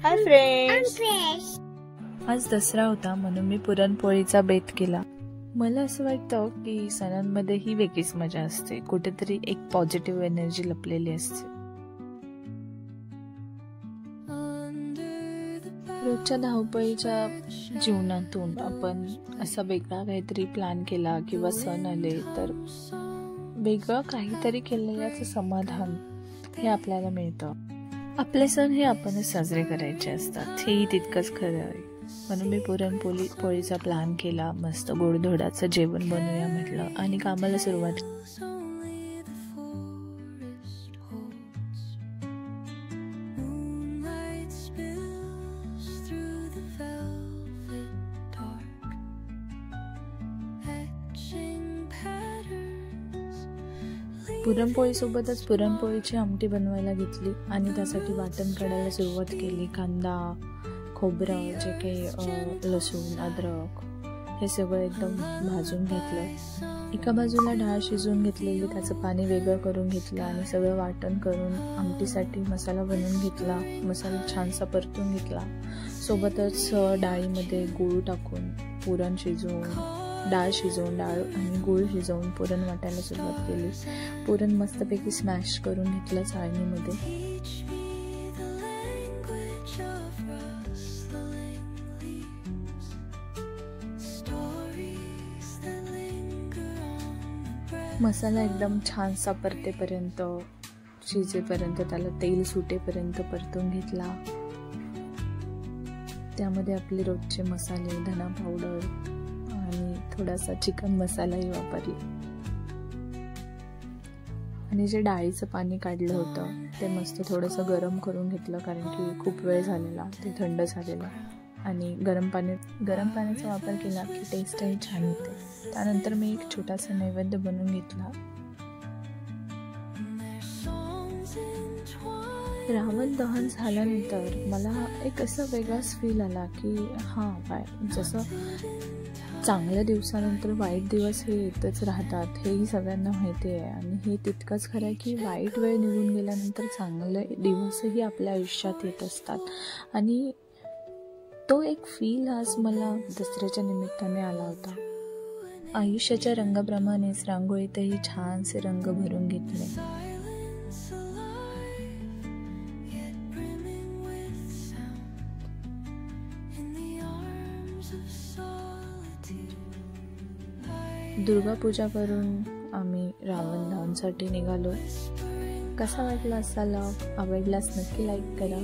Hi friends, आज दसरा होता म्हणून मी पुरणपोळीचा बेत केला। मला असं वाटतं की सणांमध्ये ही वेगळीच मजा असते, कुठेतरी एक पॉझिटिव्ह एनर्जी लपलेली असते। रोजच्या धावपळीच्या जीवनातून आपण असा वेगळा काहीतरी प्लॅन केला किंवा सण आले तर वेगळं काहीतरी केलेल्याचं समाधान हे आपल्याला मिळतं। आपले सण हे आपणच साजरे करायचे असतात, हेही तितकंच खरं आहे। म्हणून मी पुरणपोळीचा प्लॅन केला, मस्त गोडधोडाचं जेवण बनवूया म्हटलं आणि कामाला सुरुवात। पुरणपोळीसोबतच पुरणपोळीची आमटी बनवायला घेतली आणि त्यासाठी वाटण काढायला सुरुवात केली। कांदा, खोबरं, जे काही लसूण, अद्रक हे सगळं एकदम भाजून घेतलं। एका बाजूला डाळ शिजवून घेतलेली, त्याचं पाणी वेगळं करून घेतलं आणि सगळं वाटण करून आमटीसाठी मसाला बनवून घेतला। मसाला छानसा परतून घेतला, सोबतच डाळीमध्ये गूळ टाकून पुरण शिजवून डाळ आणि गूळ शिजवून पुरण वाटायला सुरुवात केली। पुरण मस्तपैकी स्मॅश करून घेतलं चाळणीमध्ये। मसाला एकदम छानसा परतेपर्यंत, शिजेपर्यंत, त्याला तेल सुटेपर्यंत परतून घेतला। त्यामध्ये आपले रोजचे मसाले, धना पावडर आणि थोडासा चिकन मसालाही वापरला आणि जे डाळीचं पाणी काढलं होतं ते मस्त थोडंसं गरम करून घेतलं, कारण की खूप वेळ झालेला, ते थंड झालेलं आणि गरम पाण्याचा वापर केला की टेस्टही छान येते। त्यानंतर मी एक छोटासा नैवेद्य बनवून घेतला। रावण दहन झाल्यानंतर मला एक असा वेगळाच फील आला की जसं चांगल्या दिवसानंतर वाईट दिवस हे येतच राहतात, हेही सगळ्यांना माहिती आहे आणि हे तितकंच खरं आहे की वाईट वेळ निघून गेल्यानंतर चांगले दिवसही आपल्या आयुष्यात येत असतात आणि तो एक फील आज मला दसऱ्याच्या निमित्ताने आला होता। आयुष्याच्या रंगाप्रमाणेच रांगोळीतही छानसे रंग भरून घेतले। दुर्गा पूजा करून आम्ही रावण दहनसाठी निघालो। कसा वाटला असा व्लॉग? आवडल्यास नक्की लाईक करा।